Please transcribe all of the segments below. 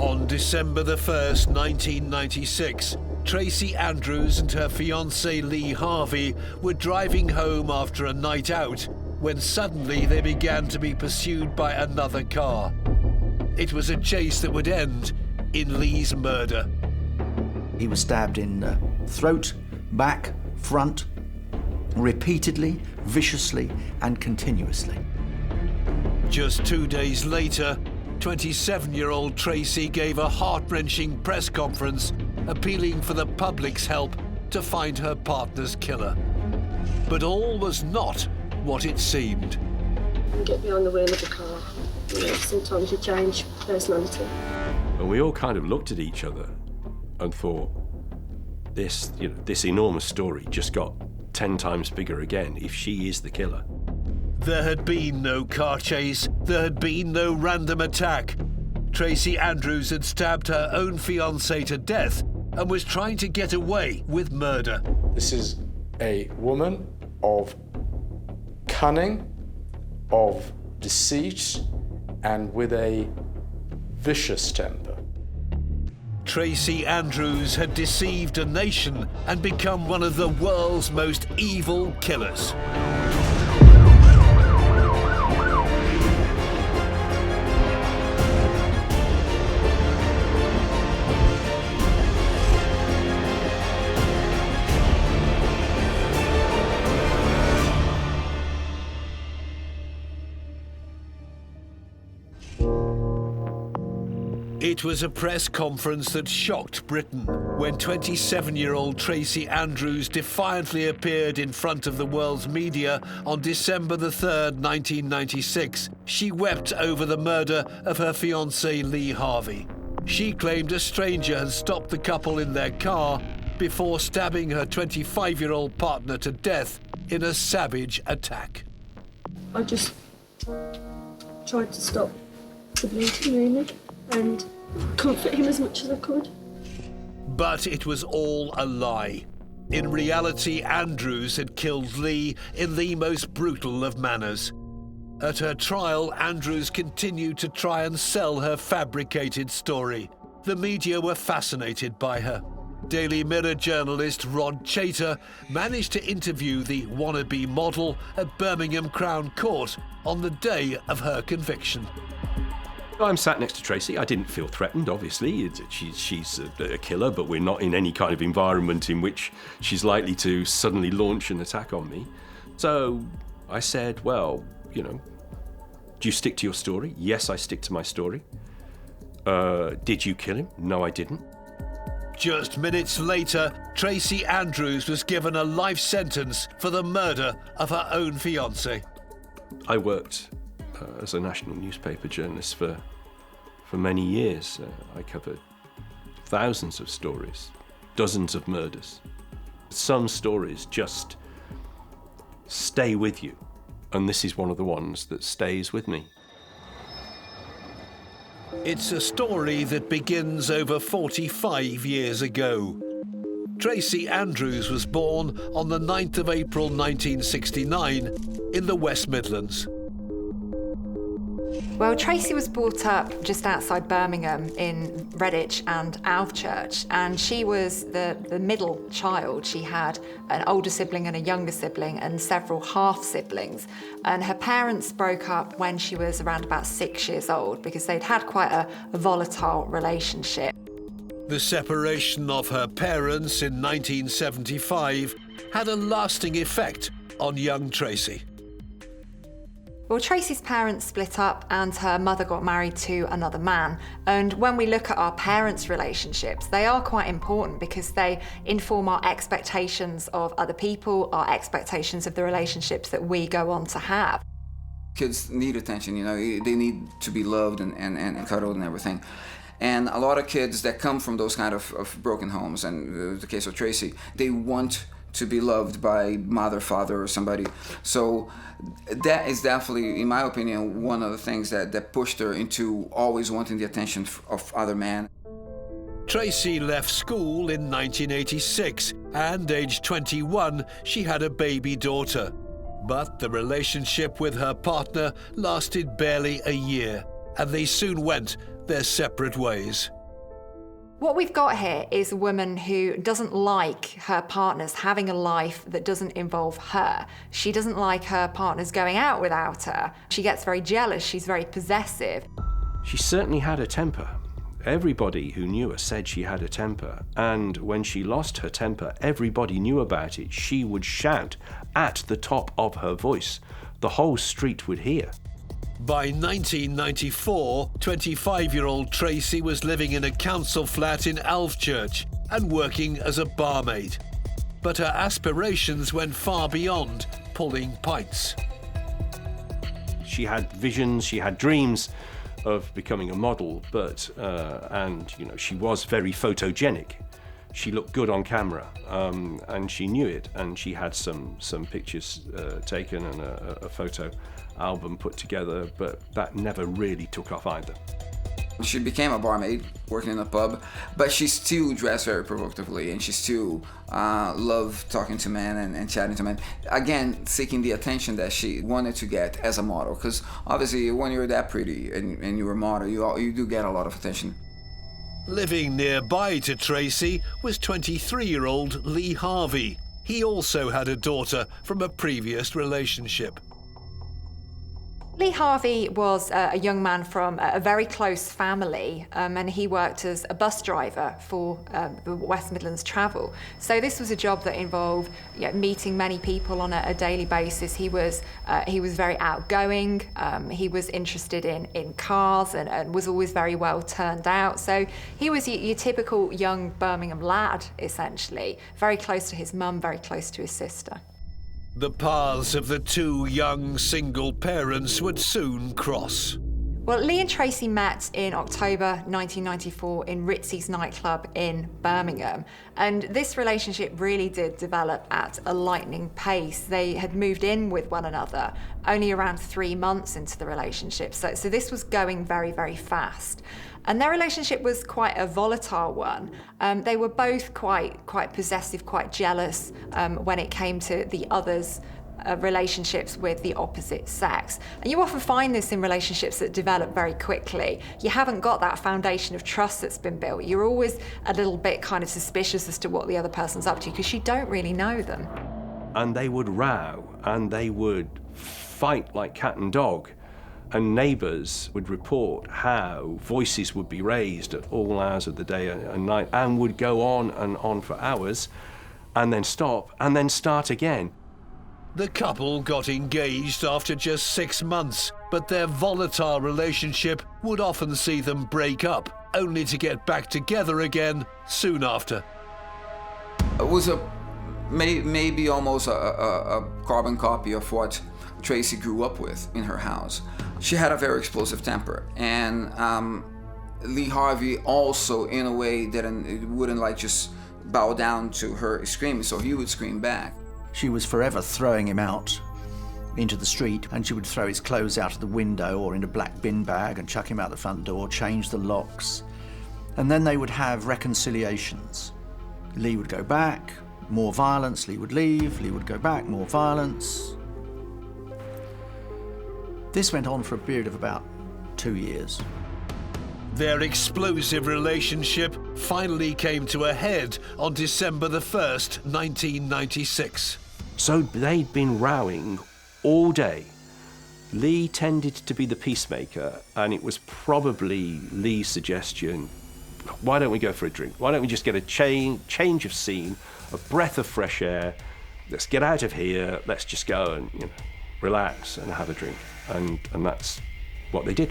On December the 1st, 1996, Tracie Andrews and her fiance Lee Harvey were driving home after a night out when suddenly they began to be pursued by another car. It was a chase that would end in Lee's murder. He was stabbed in throat, back, front, repeatedly, viciously, and continuously. Just 2 days later, 27-year-old Tracy gave a heart-wrenching press conference appealing for the public's help to find her partner's killer. But all was not what it seemed. You get behind the wheel of the car, sometimes you change personality. And we all kind of looked at each other and thought, this enormous story just got 10 times bigger again if she is the killer. There had been no car chase. There had been no random attack. Tracie Andrews had stabbed her own fiancé to death and was trying to get away with murder. This is a woman of cunning, of deceit, and with a vicious temper. Tracie Andrews had deceived a nation and become one of the world's most evil killers. It was a press conference that shocked Britain when 27-year-old Tracie Andrews defiantly appeared in front of the world's media on December the 3rd, 1996. She wept over the murder of her fiancé Lee Harvey. She claimed a stranger had stopped the couple in their car before stabbing her 25-year-old partner to death in a savage attack. I just tried to stop the bleeding, really, and comfort him as much as I could. But it was all a lie. In reality, Andrews had killed Lee in the most brutal of manners. At her trial, Andrews continued to try and sell her fabricated story. The media were fascinated by her. Daily Mirror journalist Rod Chater managed to interview the wannabe model at Birmingham Crown Court on the day of her conviction. I'm sat next to Tracy. I didn't feel threatened, obviously. She's a killer, but we're not in any kind of environment in which she's likely to suddenly launch an attack on me. So I said, well, do you stick to your story? Yes, I stick to my story. Did you kill him? No, I didn't. Just minutes later, Tracie Andrews was given a life sentence for the murder of her own fiancé. I worked as a national newspaper journalist for many years. I covered thousands of stories, dozens of murders. Some stories just stay with you, and this is one of the ones that stays with me. It's a story that begins over 45 years ago. Tracie Andrews was born on the 9th of April 1969 in the West Midlands. Well, Tracy was brought up just outside Birmingham in Redditch and Alvechurch, and she was the middle child. She had an older sibling and a younger sibling and several half-siblings. And her parents broke up when she was around about 6 years old because they'd had quite a volatile relationship. The separation of her parents in 1975 had a lasting effect on young Tracy. Well, Tracy's parents split up and her mother got married to another man. And when we look at our parents' relationships, they are quite important because they inform our expectations of other people, our expectations of the relationships that we go on to have. Kids need attention, they need to be loved and cuddled and everything. And a lot of kids that come from those kind of broken homes, and the case of Tracy, they want to be loved by mother, father, or somebody. So that is definitely, in my opinion, one of the things that pushed her into always wanting the attention of other men. Tracy left school in 1986, and aged 21, she had a baby daughter. But the relationship with her partner lasted barely a year, and they soon went their separate ways. What we've got here is a woman who doesn't like her partners having a life that doesn't involve her. She doesn't like her partners going out without her. She gets very jealous, she's very possessive. She certainly had a temper. Everybody who knew her said she had a temper, and when she lost her temper, everybody knew about it. She would shout at the top of her voice. The whole street would hear. By 1994, 25-year-old Tracy was living in a council flat in Alvechurch and working as a barmaid. But her aspirations went far beyond pulling pints. She had visions, she had dreams of becoming a model, but she was very photogenic. She looked good on camera, and she knew it, and she had some pictures taken and a photo album put together, but that never really took off either. She became a barmaid, working in a pub, but she still dressed very provocatively, and she still loved talking to men and chatting to men. Again, seeking the attention that she wanted to get as a model, because obviously when you're that pretty and you're a model, you do get a lot of attention. Living nearby to Tracy was 23-year-old Lee Harvey. He also had a daughter from a previous relationship. Lee Harvey was a young man from a very close family, and he worked as a bus driver for the West Midlands Travel. So this was a job that involved meeting many people on a daily basis. He was very outgoing. He was interested in cars and was always very well turned out. So he was your typical young Birmingham lad, essentially. Very close to his mum, very close to his sister. The paths of the two young single parents would soon cross. Well, Lee and Tracy met in October 1994 in Ritzy's nightclub in Birmingham, and this relationship really did develop at a lightning pace. They had moved in with one another only around 3 months into the relationship, so this was going very, very fast. And their relationship was quite a volatile one. They were both quite possessive, quite jealous when it came to the other's relationships with the opposite sex. And you often find this in relationships that develop very quickly. You haven't got that foundation of trust that's been built. You're always a little bit kind of suspicious as to what the other person's up to because you don't really know them. And they would row, and they would fight like cat and dog. And neighbours would report how voices would be raised at all hours of the day and night and would go on for hours and then stop and then start again. The couple got engaged after just 6 months, but their volatile relationship would often see them break up, only to get back together again soon after. It was maybe almost a carbon copy of what Tracy grew up with in her house. She had a very explosive temper, and Lee Harvey also, in a way, wouldn't like just bow down to her screaming, so he would scream back. She was forever throwing him out into the street, and she would throw his clothes out of the window or in a black bin bag and chuck him out the front door, change the locks. And then they would have reconciliations. Lee would go back, more violence, Lee would leave, Lee would go back, more violence. This went on for a period of about 2 years. Their explosive relationship finally came to a head on December the 1st, 1996. So they'd been rowing all day. Lee tended to be the peacemaker, and it was probably Lee's suggestion, why don't we go for a drink? Why don't we just get a change of scene, a breath of fresh air? Let's get out of here, let's just go and relax and have a drink. And that's what they did.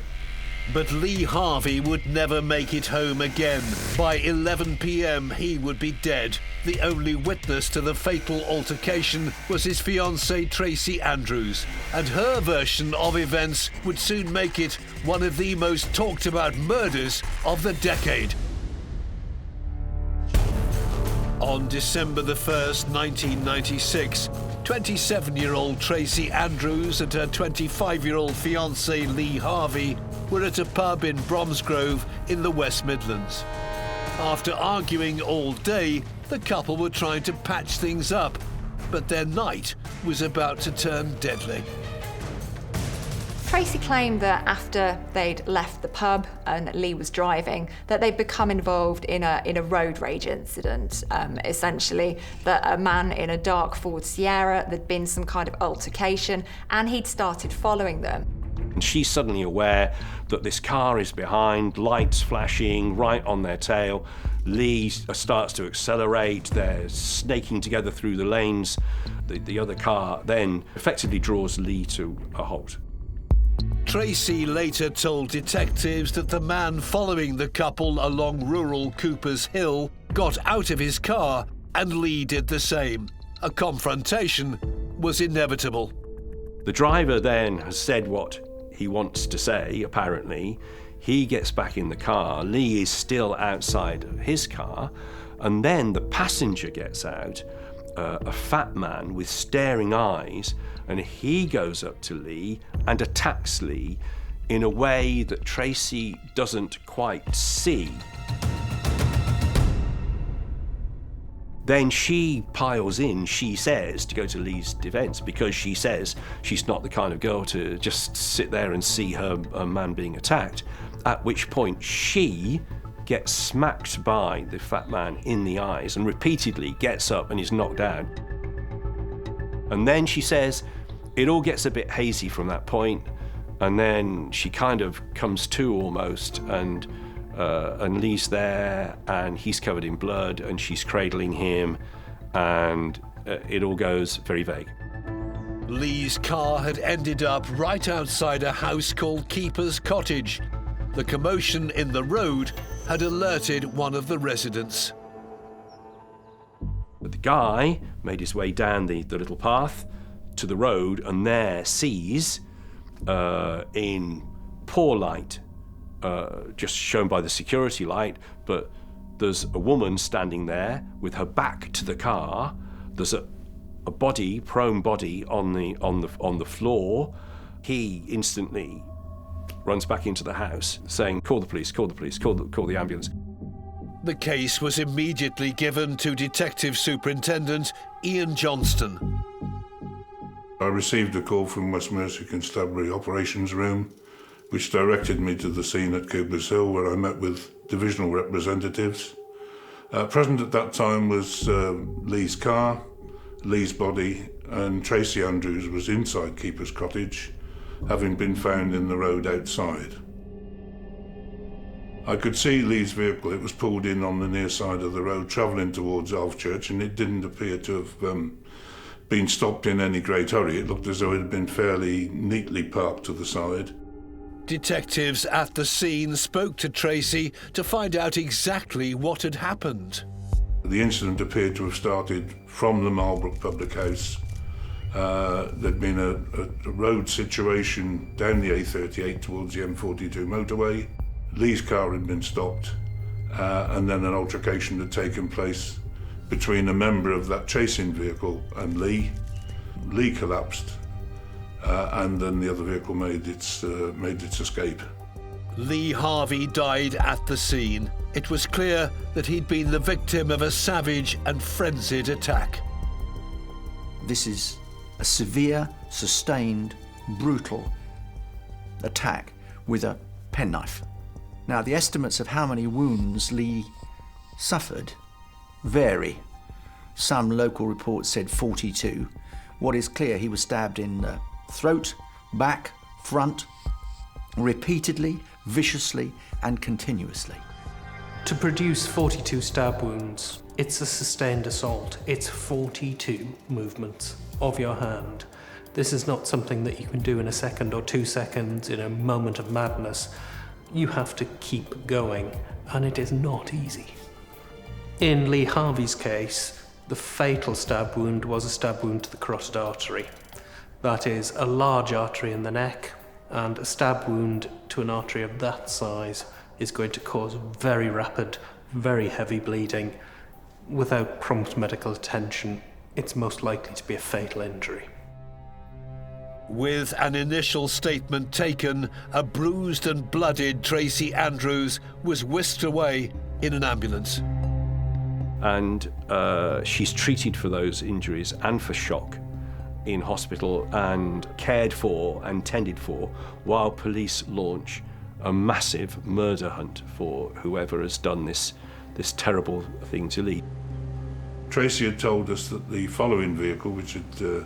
But Lee Harvey would never make it home again. By 11 p.m, he would be dead. The only witness to the fatal altercation was his fiancée Tracie Andrews, and her version of events would soon make it one of the most talked about murders of the decade. On December the 1st, 1996, 27-year-old Tracie Andrews and her 25-year-old fiancé Lee Harvey were at a pub in Bromsgrove in the West Midlands. After arguing all day, the couple were trying to patch things up, but their night was about to turn deadly. Tracy claimed that after they'd left the pub and Lee was driving, that they'd become involved in a road rage incident. Essentially, that a man in a dark Ford Sierra, there'd been some kind of altercation, and he'd started following them. And she's suddenly aware that this car is behind, lights flashing right on their tail. Lee starts to accelerate, they're snaking together through the lanes. The other car then effectively draws Lee to a halt. Tracy later told detectives that the man following the couple along rural Cooper's Hill got out of his car and Lee did the same. A confrontation was inevitable. The driver then has said what he wants to say, apparently. He gets back in the car. Lee is still outside his car. And then the passenger gets out, a fat man with staring eyes, and he goes up to Lee and attacks Lee in a way that Tracy doesn't quite see. Then she piles in, she says, to go to Lee's defense, because she says she's not the kind of girl to just sit there and see her man being attacked, at which point she gets smacked by the fat man in the eyes and repeatedly gets up and is knocked down. And then she says it all gets a bit hazy from that point, and then she kind of comes to almost, and Lee's there, and he's covered in blood, and she's cradling him, and it all goes very vague. Lee's car had ended up right outside a house called Keeper's Cottage. The commotion in the road had alerted one of the residents. But the guy made his way down the little path to the road, and there sees, in poor light, just shown by the security light, but there's a woman standing there with her back to the car. There's a body, prone body on the floor. He instantly runs back into the house, saying, "Call the police! Call the police! Call the ambulance!" The case was immediately given to Detective Superintendent Ian Johnston. I received a call from West Mercia Constabulary Operations Room, which directed me to the scene at Cooper's Hill, where I met with divisional representatives. Present at that time was Lee's car, Lee's body, and Tracie Andrews was inside Keeper's Cottage, having been found in the road outside. I could see Lee's vehicle. It was pulled in on the near side of the road, travelling towards Alvechurch, and it didn't appear to have been stopped in any great hurry. It looked as though it had been fairly neatly parked to the side. Detectives at the scene spoke to Tracy to find out exactly what had happened. The incident appeared to have started from the Marlbrook Public House. There'd been a road situation down the A38 towards the M42 motorway. Lee's car had been stopped, and then an altercation had taken place between a member of that chasing vehicle and Lee. Lee collapsed, and then the other vehicle made its escape. Lee Harvey died at the scene. It was clear that he'd been the victim of a savage and frenzied attack. This is a severe, sustained, brutal attack with a penknife. Now, the estimates of how many wounds Lee suffered vary. Some local reports said 42. What is clear, he was stabbed in the throat, back, front, repeatedly, viciously, and continuously. To produce 42 stab wounds, it's a sustained assault. It's 42 movements of your hand. This is not something that you can do in a second or 2 seconds in a moment of madness. You have to keep going, and it is not easy. In Lee Harvey's case, the fatal stab wound was a stab wound to the carotid artery. That is a large artery in the neck, and a stab wound to an artery of that size is going to cause very rapid, very heavy bleeding. Without prompt medical attention, it's most likely to be a fatal injury. With an initial statement taken, a bruised and blooded Tracie Andrews was whisked away in an ambulance. And she's treated for those injuries and for shock. in hospital and cared for and tended for while police launch a massive murder hunt for whoever has done this terrible thing to Lee. Tracy had told us that the following vehicle, which had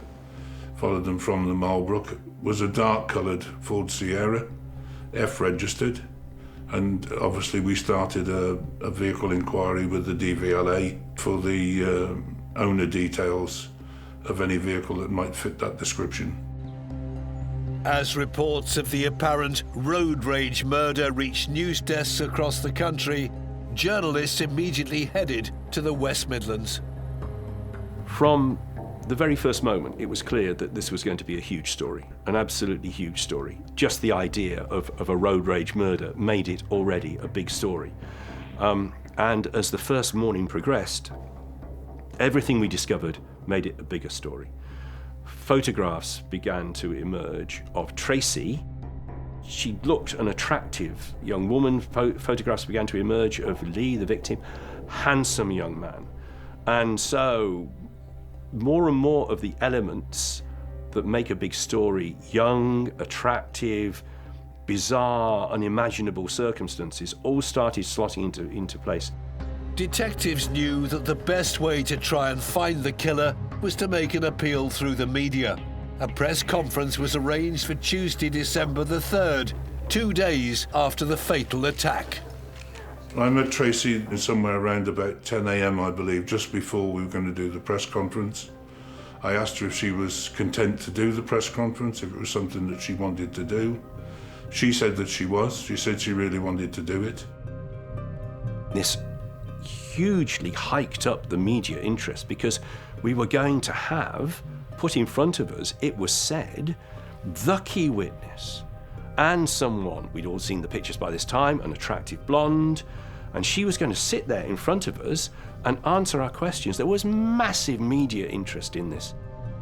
followed them from the Marlbrook, was a dark-coloured Ford Sierra, F-registered, and obviously we started a vehicle inquiry with the DVLA for the owner details of any vehicle that might fit that description. As reports of the apparent road rage murder reached news desks across the country, journalists immediately headed to the West Midlands. From the very first moment, it was clear that this was going to be a huge story, an absolutely huge story. Just the idea of a road rage murder made it already a big story. And as the first morning progressed, everything we discovered made it a bigger story. Photographs began to emerge of Tracy. She looked an attractive young woman. Photographs began to emerge of Lee, the victim, handsome young man. And so more and more of the elements that make a big story, young, attractive, bizarre, unimaginable circumstances, all started slotting into place. Detectives knew that the best way to try and find the killer was to make an appeal through the media. A press conference was arranged for Tuesday, December the 3rd, 2 days after the fatal attack. I met Tracy somewhere around about 10 a.m, I believe, just before we were going to do the press conference. I asked her if she was content to do the press conference, if it was something that she wanted to do. She said that she was. She said she really wanted to do it. This hugely hiked up the media interest because we were going to have put in front of us, it was said, the key witness and someone, we'd all seen the pictures by this time, an attractive blonde, and she was going to sit there in front of us and answer our questions. There was massive media interest in this.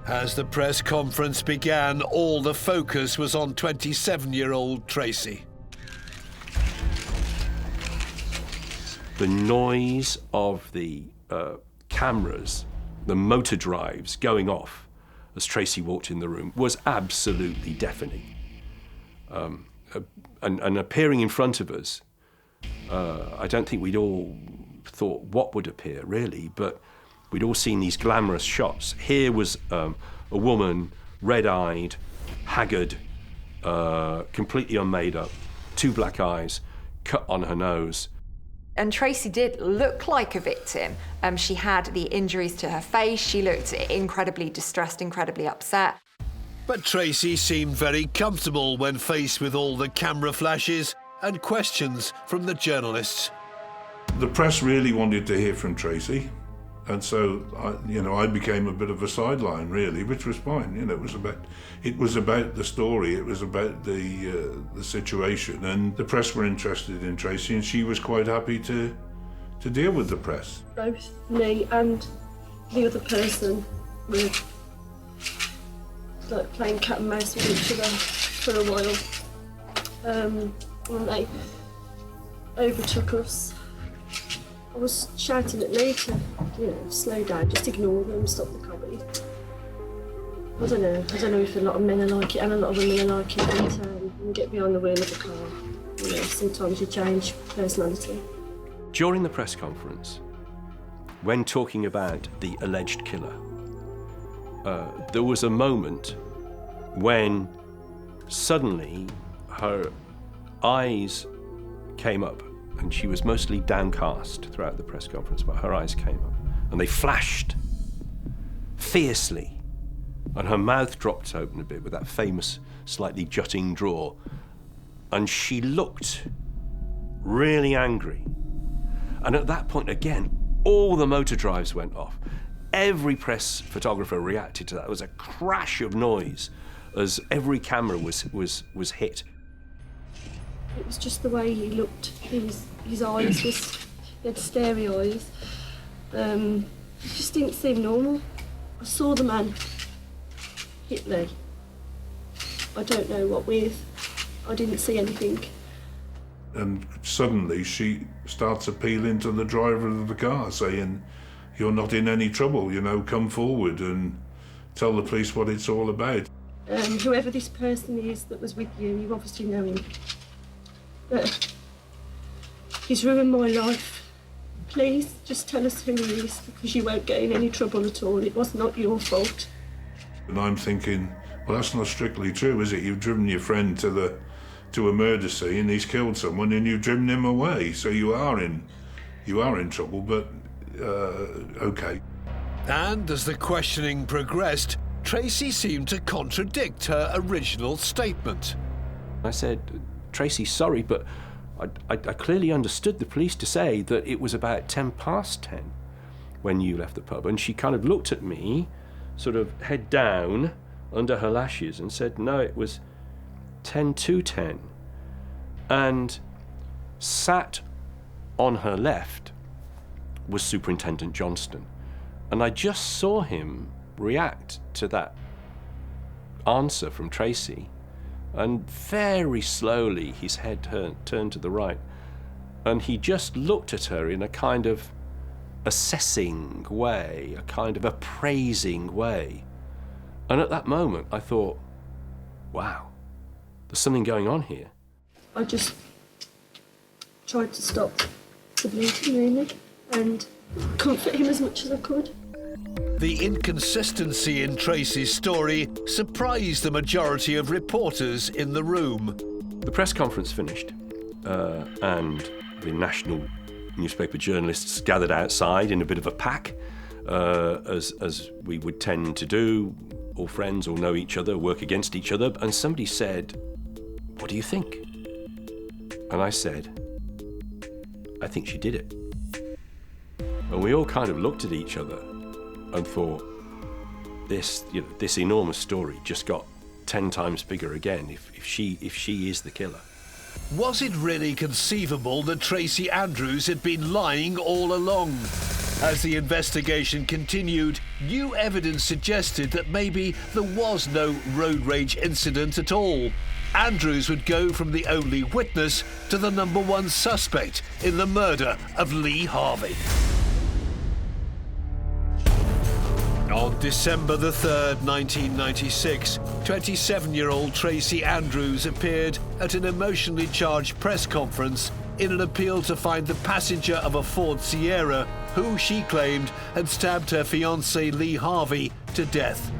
As the press conference began, all the focus was on 27-year-old Tracy. The noise of the cameras, the motor drives going off as Tracy walked in the room was absolutely deafening. And appearing in front of us, I don't think we'd all thought what would appear, really, but we'd all seen these glamorous shots. Here was a woman, red-eyed, haggard, completely unmade up, 2 black eyes, cut on her nose. And Tracy did look like a victim. She had the injuries to her face. She looked incredibly distressed, incredibly upset. But Tracy seemed very comfortable when faced with all the camera flashes and questions from the journalists. The press really wanted to hear from Tracy, and so I became a bit of a sideline, really, which was fine. It was about the story, it was about the situation, and the press were interested in Tracy, and she was quite happy to deal with the press. Both me and the other person were like playing cat and mouse with each other for a while. When they overtook us, I was shouting at Lee to, slow down, just ignore them, stop the comedy. I don't know if a lot of men are like it and a lot of women are like it, but when you get behind the wheel of a car, sometimes you change personality. During the press conference, when talking about the alleged killer, there was a moment when suddenly her eyes came up, and she was mostly downcast throughout the press conference, but her eyes came up and they flashed fiercely, and her mouth dropped open a bit with that famous slightly jutting draw, and she looked really angry. And at that point again, all the motor drives went off. Every press photographer reacted to that. There was a crash of noise as every camera was hit. It was just the way he looked. His eyes he had starry eyes. It just didn't seem normal. I saw the man hit Lee. I don't know what with. I didn't see anything. And suddenly she starts appealing to the driver of the car, saying, "You're not in any trouble, come forward." And tell the police what it's all about. Whoever this person is that was with you, you obviously know him. But he's ruined my life. Please, just tell us who he is, because you won't get in any trouble at all. It was not your fault. And I'm thinking, well, that's not strictly true, is it? You've driven your friend to a murder scene, he's killed someone, and you've driven him away. So you are in trouble, but okay. And as the questioning progressed, Tracy seemed to contradict her original statement. I said, Tracy, sorry, but I clearly understood the police to say that it was about 10:10 when you left the pub. And she kind of looked at me, sort of head down, under her lashes, and said, no, it was 10:10. And sat on her left was Superintendent Johnston. And I just saw him react to that answer from Tracy, and very slowly his head turned to the right, and he just looked at her in a kind of assessing way, a kind of appraising way. And at that moment I thought, wow, there's something going on here. I just tried to stop the bleeding, really, and comfort him as much as I could. The inconsistency in Tracy's story surprised the majority of reporters in the room. The press conference finished, and the national newspaper journalists gathered outside in a bit of a pack, as we would tend to do, all friends, all know each other, work against each other, and somebody said, what do you think? And I said, I think she did it. And we all kind of looked at each other and thought, this enormous story just got 10 times bigger again if she is the killer. Was it really conceivable that Tracie Andrews had been lying all along? As the investigation continued, new evidence suggested that maybe there was no road rage incident at all. Andrews would go from the only witness to the #1 suspect in the murder of Lee Harvey. On December the 3rd, 1996, 27-year-old Tracie Andrews appeared at an emotionally charged press conference in an appeal to find the passenger of a Ford Sierra who she claimed had stabbed her fiancé Lee Harvey to death.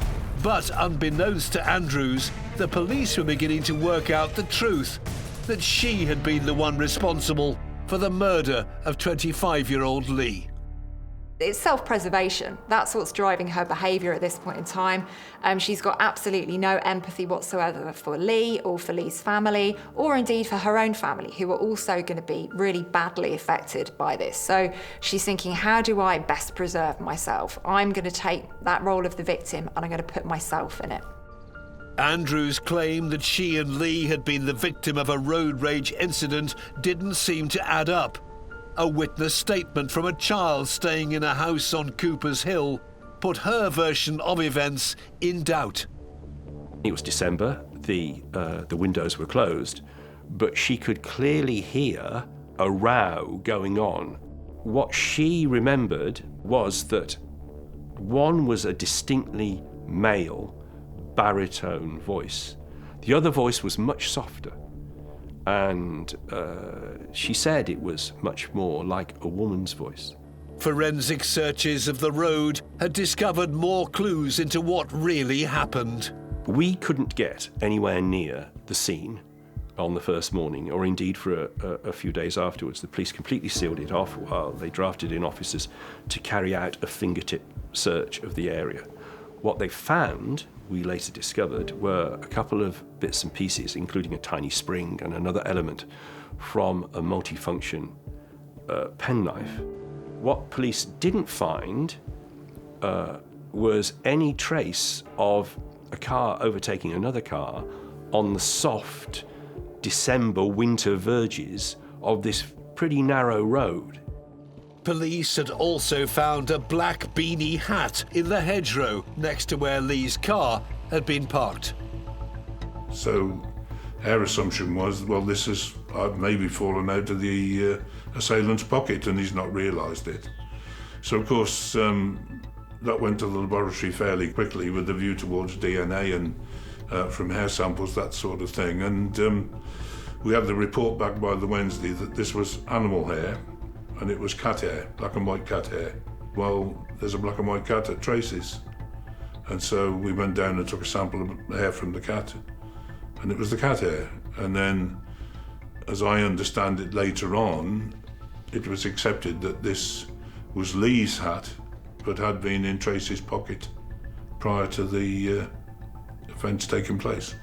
But unbeknownst to Andrews, the police were beginning to work out the truth, that she had been the one responsible for the murder of 25-year-old Lee. It's self-preservation. That's what's driving her behaviour at this point in time. She's got absolutely no empathy whatsoever for Lee or for Lee's family, or indeed for her own family, who are also going to be really badly affected by this. So she's thinking, how do I best preserve myself? I'm going to take that role of the victim and I'm going to put myself in it. Andrews' claim that she and Lee had been the victim of a road rage incident didn't seem to add up. A witness statement from a child staying in a house on Cooper's Hill put her version of events in doubt. It was December, the windows were closed, but she could clearly hear a row going on. What she remembered was that one was a distinctly male baritone voice. The other voice was much softer. And she said it was much more like a woman's voice. Forensic searches of the road had discovered more clues into what really happened. We couldn't get anywhere near the scene on the first morning, or indeed for a few days afterwards. The police completely sealed it off while they drafted in officers to carry out a fingertip search of the area. What they found, we later discovered, were a couple of bits and pieces, including a tiny spring and another element from a multifunction penknife. What police didn't find was any trace of a car overtaking another car on the soft December winter verges of this pretty narrow road. Police had also found a black beanie hat in the hedgerow next to where Lee's car had been parked. So our assumption was, well, this has maybe fallen out of the assailant's pocket and he's not realised it. So, of course, that went to the laboratory fairly quickly with a view towards DNA and from hair samples, that sort of thing. And we had the report back by the Wednesday that this was animal hair and it was cat hair, black and white cat hair. Well, there's a black and white cat at Tracy's. And so we went down and took a sample of hair from the cat, and it was the cat hair. And then, as I understand it later on, it was accepted that this was Lee's hat, but had been in Tracy's pocket prior to the offence taking place.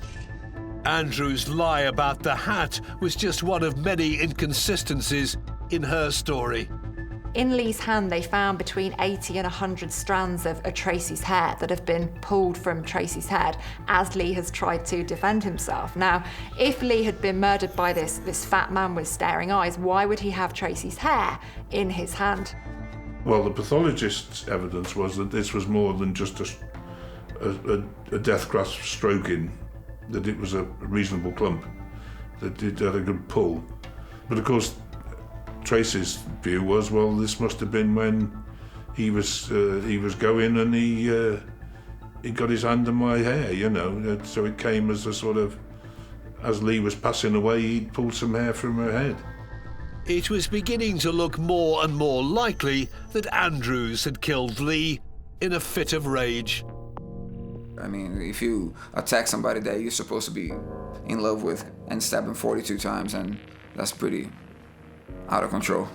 Andrews' lie about the hat was just one of many inconsistencies in her story. In Lee's hand, they found between 80 and 100 strands of Tracy's hair that have been pulled from Tracy's head as Lee has tried to defend himself. Now, if Lee had been murdered by this fat man with staring eyes, why would he have Tracy's hair in his hand? Well, the pathologist's evidence was that this was more than just a death grasp stroking, that it was a reasonable clump, that it had a good pull. But of course, Tracy's view was, well, this must have been when he was going and he got his hand on my hair, you know. So it came as a sort of, as Lee was passing away, he'd pulled some hair from her head. It was beginning to look more and more likely that Andrews had killed Lee in a fit of rage. I mean, if you attack somebody that you're supposed to be in love with and stab him 42 times, and that's pretty out of control.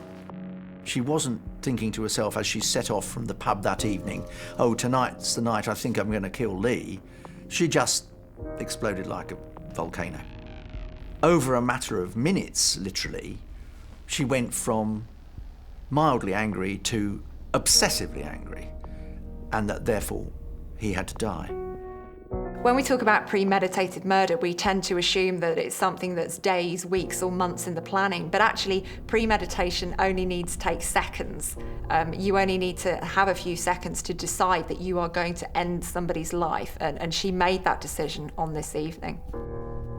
She wasn't thinking to herself as she set off from the pub that evening, oh, tonight's the night I think I'm going to kill Lee. She just exploded like a volcano. Over a matter of minutes, literally, she went from mildly angry to obsessively angry, and that therefore he had to die. When we talk about premeditated murder, we tend to assume that it's something that's days, weeks, or months in the planning, but actually premeditation only needs to take seconds. You only need to have a few seconds to decide that you are going to end somebody's life, and she made that decision on this evening.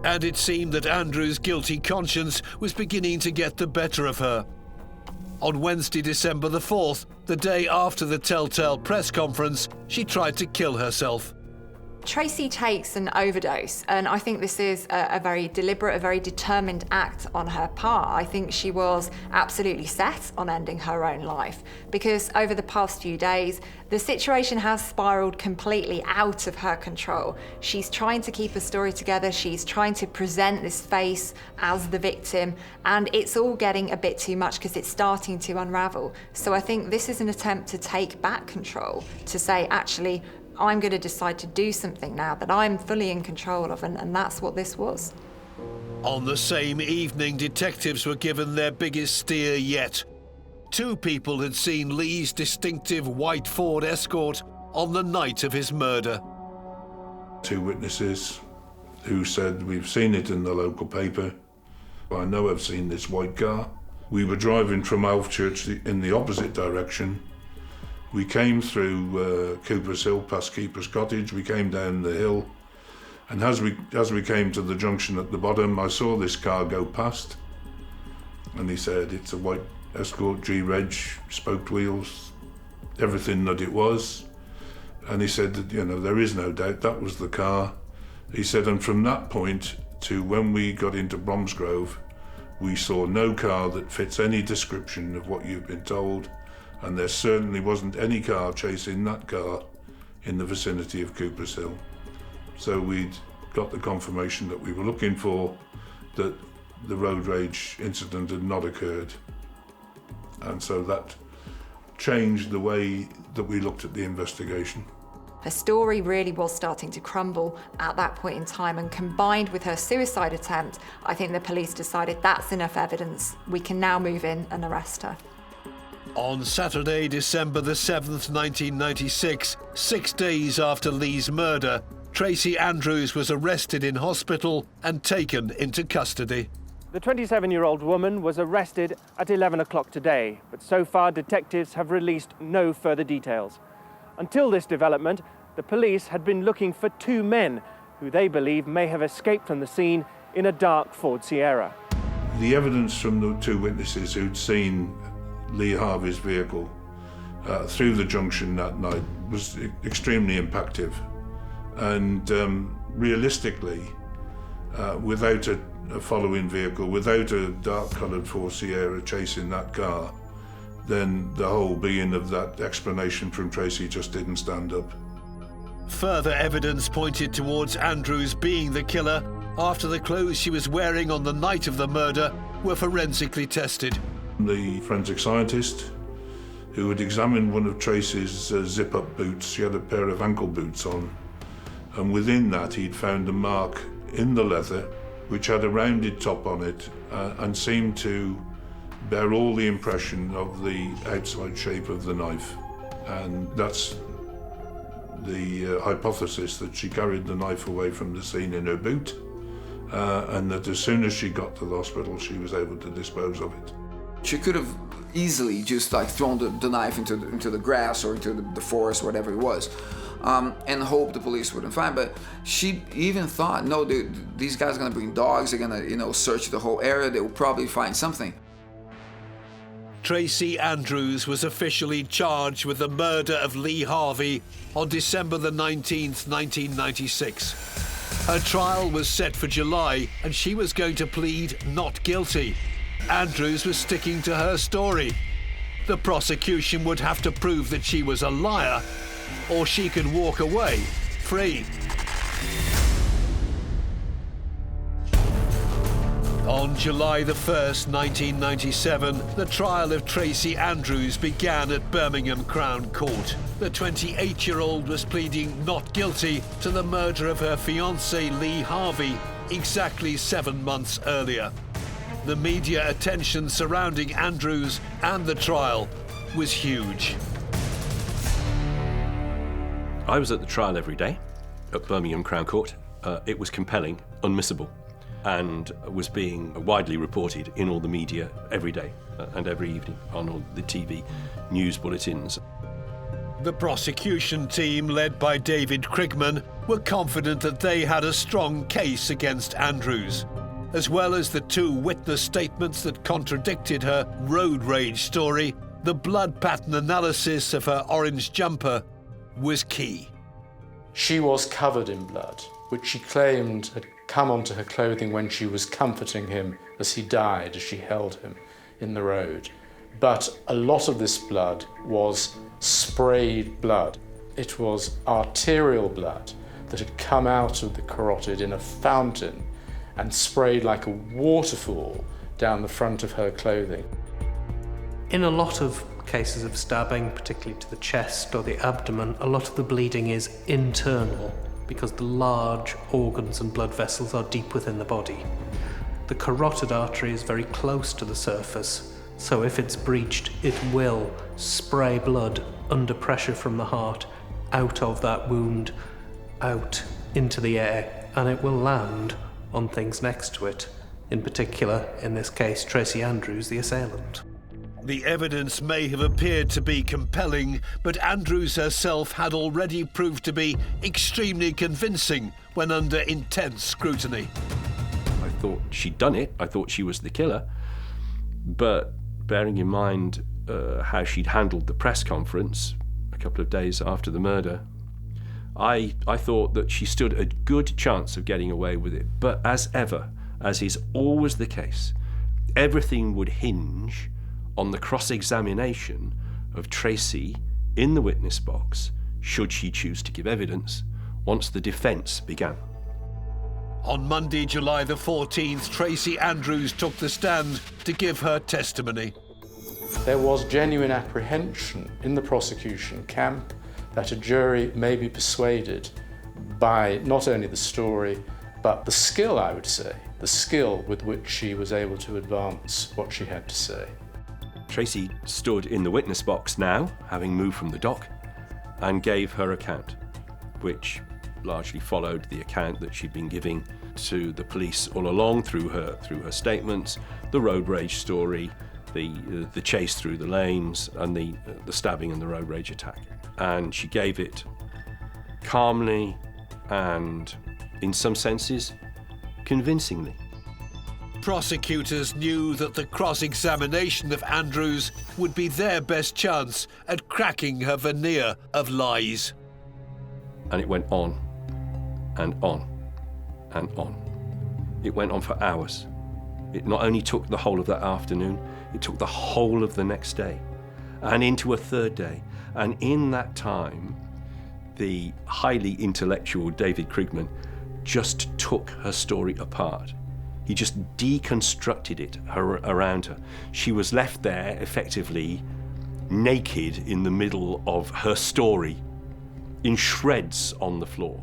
And it seemed that Andrews' guilty conscience was beginning to get the better of her. On Wednesday, December the 4th, the day after the Telltale press conference, she tried to kill herself. Tracy takes an overdose, and I think this is a very deliberate, a very determined act on her part. I think she was absolutely set on ending her own life, because over the past few days, the situation has spiraled completely out of her control. She's trying to keep a story together, she's trying to present this face as the victim, and it's all getting a bit too much because it's starting to unravel. So I think this is an attempt to take back control, to say, actually, I'm going to decide to do something now that I'm fully in control of, and that's what this was. On the same evening, detectives were given their biggest steer yet. 2 people had seen Lee's distinctive white Ford Escort on the night of his murder. 2 witnesses who said, we've seen it in the local paper. I know I've seen this white car. We were driving from Alvechurch in the opposite direction. We came through Cooper's Hill, past Keeper's Cottage. We came down the hill, and as we came to the junction at the bottom, I saw this car go past. And he said, it's a white Escort G-Reg, spoked wheels, everything that it was. And he said that, you know, there is no doubt that was the car. He said, and from that point to when we got into Bromsgrove, we saw no car that fits any description of what you've been told. And there certainly wasn't any car chasing that car in the vicinity of Cooper's Hill. So we'd got the confirmation that we were looking for, that the road rage incident had not occurred. And so that changed the way that we looked at the investigation. Her story really was starting to crumble at that point in time, and combined with her suicide attempt, I think the police decided that's enough evidence. We can now move in and arrest her. On Saturday, December the 7th, 1996, 6 days after Lee's murder, Tracie Andrews was arrested in hospital and taken into custody. The 27-year-old woman was arrested at 11 o'clock today, but so far detectives have released no further details. Until this development, the police had been looking for 2 men who they believe may have escaped from the scene in a dark Ford Sierra. The evidence from the 2 witnesses who'd seen Lee Harvey's vehicle through the junction that night was extremely impactful. And realistically, without a following vehicle, without a dark-coloured Ford Sierra chasing that car, then the whole being of that explanation from Tracy just didn't stand up. Further evidence pointed towards Andrews being the killer after the clothes she was wearing on the night of the murder were forensically tested. The forensic scientist who had examined one of Tracy's zip-up boots, she had a pair of ankle boots on, and within that he'd found a mark in the leather which had a rounded top on it and seemed to bear all the impression of the outside shape of the knife. And that's the hypothesis, that she carried the knife away from the scene in her boot, and that as soon as she got to the hospital she was able to dispose of it. She could have easily just like thrown the knife into the grass or into the forest, whatever it was, and hope the police wouldn't find. But she even thought, no, these guys are gonna bring dogs, they're gonna search the whole area, they will probably find something. Tracie Andrews was officially charged with the murder of Lee Harvey on December the 19th, 1996. Her trial was set for July and she was going to plead not guilty. Andrews was sticking to her story. The prosecution would have to prove that she was a liar, or she could walk away free. On July the 1st, 1997, the trial of Tracie Andrews began at Birmingham Crown Court. The 28-year-old was pleading not guilty to the murder of her fiancé Lee Harvey exactly 7 months earlier. The media attention surrounding Andrews and the trial was huge. I was at the trial every day at Birmingham Crown Court. It was compelling, unmissable, and was being widely reported in all the media every day and every evening on all the TV news bulletins. The prosecution team, led by David Krigman, were confident that they had a strong case against Andrews. As well as the 2 witness statements that contradicted her road rage story, the blood pattern analysis of her orange jumper was key. She was covered in blood, which she claimed had come onto her clothing when she was comforting him as he died, as she held him in the road. But a lot of this blood was sprayed blood. It was arterial blood that had come out of the carotid in a fountain and sprayed like a waterfall down the front of her clothing. In a lot of cases of stabbing, particularly to the chest or the abdomen, a lot of the bleeding is internal because the large organs and blood vessels are deep within the body. The carotid artery is very close to the surface, so if it's breached, it will spray blood under pressure from the heart out of that wound, out into the air, and it will land on things next to it, in particular, in this case, Tracie Andrews, the assailant. The evidence may have appeared to be compelling, but Andrews herself had already proved to be extremely convincing when under intense scrutiny. I thought she'd done it. I thought she was the killer. But bearing in mind how she'd handled the press conference a couple of days after the murder, I thought that she stood a good chance of getting away with it. But as ever, as is always the case, everything would hinge on the cross-examination of Tracy in the witness box, should she choose to give evidence, once the defence began. On Monday, July the 14th, Tracie Andrews took the stand to give her testimony. There was genuine apprehension in the prosecution camp that a jury may be persuaded by not only the story, but the skill, I would say, the skill with which she was able to advance what she had to say. Tracy stood in the witness box now, having moved from the dock, and gave her account, which largely followed the account that she'd been giving to the police all along through her statements, the road rage story, the chase through the lanes, and the stabbing and the road rage attack. And she gave it calmly and, in some senses, convincingly. Prosecutors knew that the cross-examination of Andrews would be their best chance at cracking her veneer of lies. And it went on and on and on. It went on for hours. It not only took the whole of that afternoon, it took the whole of the next day and into a third day. And in that time, the highly intellectual David Krigman just took her story apart. He just deconstructed it around her. She was left there effectively naked in the middle of her story, in shreds on the floor.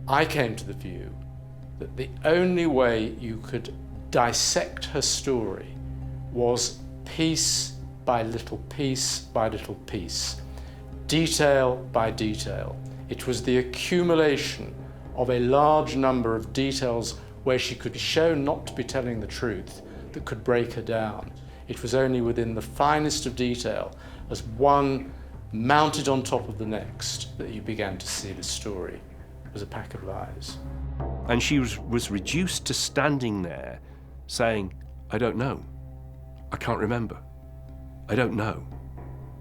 I came to the view that the only way you could dissect her story was piece by little piece by little piece, detail by detail. It was the accumulation of a large number of details where she could be shown not to be telling the truth that could break her down. It was only within the finest of detail, as one mounted on top of the next, that you began to see the story was a pack of lies. And she was reduced to standing there saying, I don't know. I can't remember. I don't know.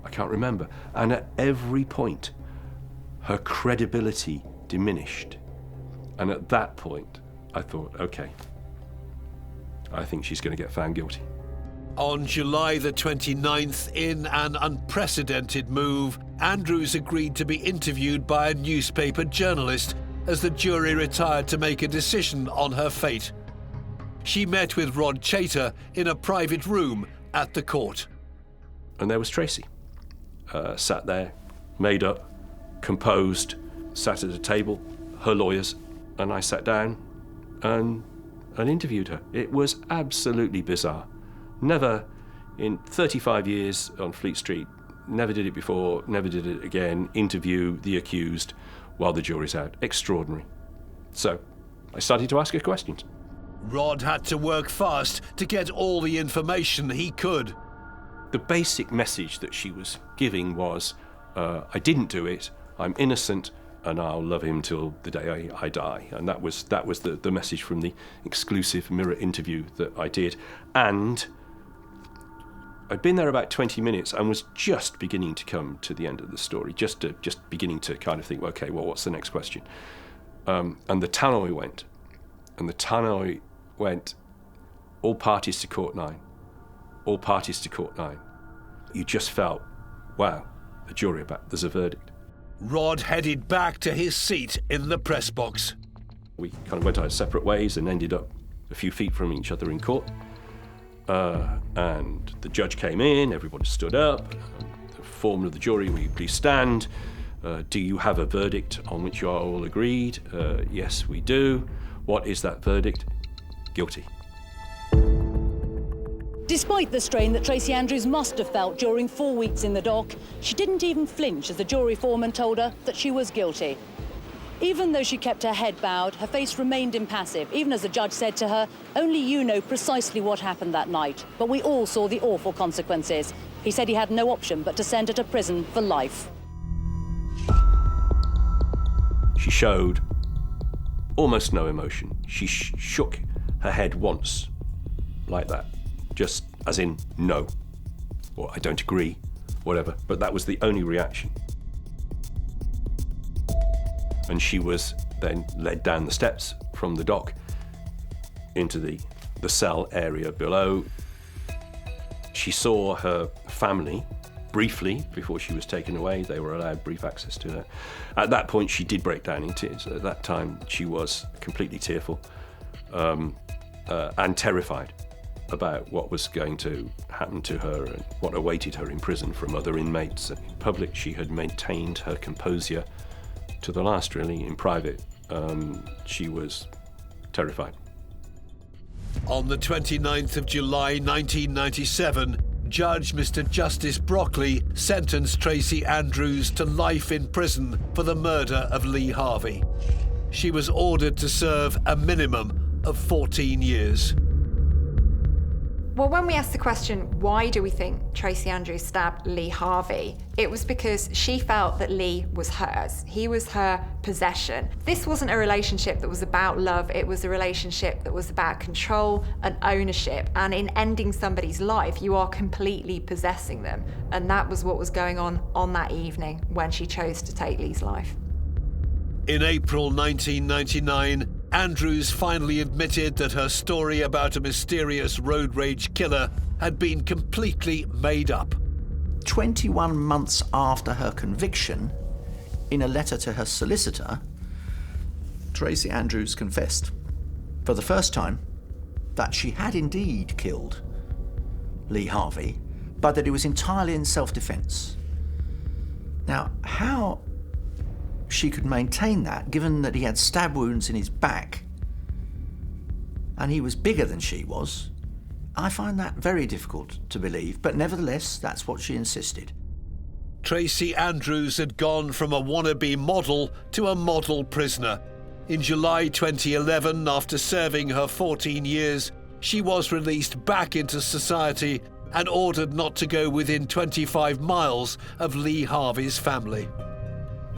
I can't remember. And at every point, her credibility diminished. And at that point, I thought, okay, I think she's going to get found guilty. On July the 29th, in an unprecedented move, Andrews agreed to be interviewed by a newspaper journalist as the jury retired to make a decision on her fate. She met with Rod Chater in a private room at the court. And there was Tracy, sat there, made up, composed, sat at a table, her lawyers, and I sat down and interviewed her. It was absolutely bizarre. Never, in 35 years on Fleet Street, never did it before, never did it again, interview the accused while the jury's out. Extraordinary. So, I started to ask her questions. Rod had to work fast to get all the information he could. The basic message that she was giving was, I didn't do it, I'm innocent, and I'll love him till the day I die. And that was the message from the exclusive Mirror interview that I did. And I'd been there about 20 minutes and was just beginning to come to the end of the story, just beginning to kind of think, okay, well, what's the next question? And the tannoy went. And the tannoy went, all parties to court 9. All parties to court 9. You just felt, wow, the jury are back, there's a verdict. Rod headed back to his seat in the press box. We kind of went our separate ways and ended up a few feet from each other in court. And the judge came in, everybody stood up. The foreman of the jury, will you please stand? Do you have a verdict on which you are all agreed? Yes, we do. What is that verdict? Guilty. Despite the strain that Tracie Andrews must have felt during 4 weeks in the dock, she didn't even flinch as the jury foreman told her that she was guilty. Even though she kept her head bowed, her face remained impassive, even as the judge said to her, only you know precisely what happened that night, but we all saw the awful consequences. He said he had no option but to send her to prison for life. She showed almost no emotion. She shook her head once, like that. Just as in, no, or I don't agree, whatever. But that was the only reaction. And she was then led down the steps from the dock into the cell area below. She saw her family briefly before she was taken away. They were allowed brief access to her. At that point, she did break down in tears. At that time, she was completely tearful and terrified about what was going to happen to her and what awaited her in prison from other inmates. In public, she had maintained her composure to the last, really. In private, she was terrified. On the 29th of July 1997, Judge Mr. Justice Brockley sentenced Tracie Andrews to life in prison for the murder of Lee Harvey. She was ordered to serve a minimum of 14 years. Well, when we asked the question, why do we think Tracie Andrews stabbed Lee Harvey? It was because she felt that Lee was hers. He was her possession. This wasn't a relationship that was about love. It was a relationship that was about control and ownership. And in ending somebody's life, you are completely possessing them. And that was what was going on that evening when she chose to take Lee's life. In April 1999, Andrews finally admitted that her story about a mysterious road rage killer had been completely made up. 21 months after her conviction, in a letter to her solicitor, Tracie Andrews confessed, for the first time, that she had indeed killed Lee Harvey, but that it was entirely in self-defense. Now, how she could maintain that, given that he had stab wounds in his back and he was bigger than she was, I find that very difficult to believe, but nevertheless, that's what she insisted. Tracie Andrews had gone from a wannabe model to a model prisoner. In July 2011, after serving her 14 years, she was released back into society and ordered not to go within 25 miles of Lee Harvey's family.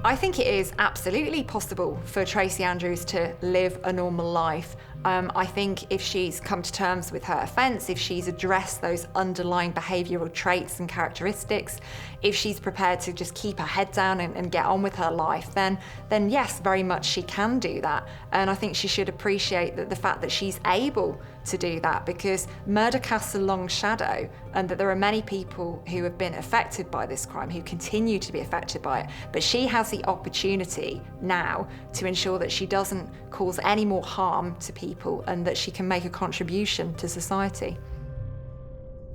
I think it is absolutely possible for Tracie Andrews to live a normal life. I think if she's come to terms with her offence, if she's addressed those underlying behavioural traits and characteristics, if she's prepared to just keep her head down and get on with her life, then yes, very much she can do that. And I think she should appreciate the fact that she's able to do that, because murder casts a long shadow, and that there are many people who have been affected by this crime, who continue to be affected by it. But she has the opportunity now to ensure that she doesn't cause any more harm to people and that she can make a contribution to society.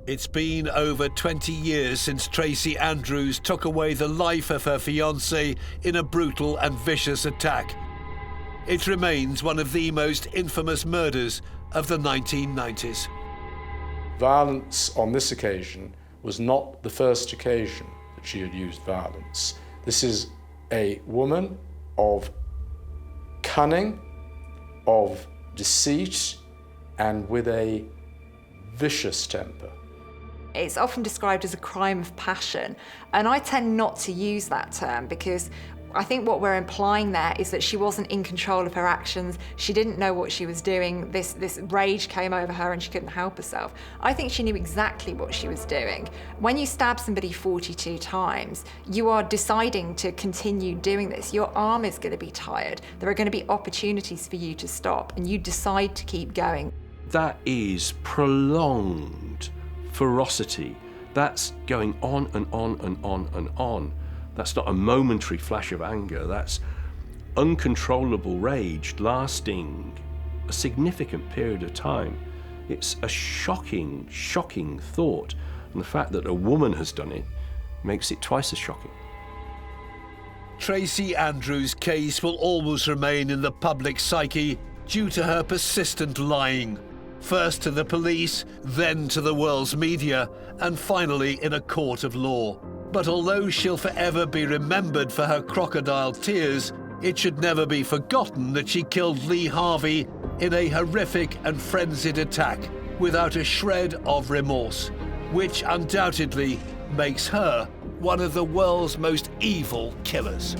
It's been over 20 years since Tracie Andrews took away the life of her fiancé in a brutal and vicious attack. It remains one of the most infamous murders of the 1990s. Violence on this occasion was not the first occasion that she had used violence. This is a woman of cunning, of deceit, and with a vicious temper. It's often described as a crime of passion, and I tend not to use that term because I think what we're implying there is that she wasn't in control of her actions. She didn't know what she was doing. This rage came over her and she couldn't help herself. I think she knew exactly what she was doing. When you stab somebody 42 times, you are deciding to continue doing this. Your arm is going to be tired. There are going to be opportunities for you to stop, and you decide to keep going. That is prolonged ferocity. That's going on and on and on and on. That's not a momentary flash of anger. That's uncontrollable rage lasting a significant period of time. It's a shocking, shocking thought. And the fact that a woman has done it makes it twice as shocking. Tracie Andrews' case will always remain in the public psyche due to her persistent lying. First to the police, then to the world's media, and finally in a court of law. But although she'll forever be remembered for her crocodile tears, it should never be forgotten that she killed Lee Harvey in a horrific and frenzied attack without a shred of remorse, which undoubtedly makes her one of the world's most evil killers.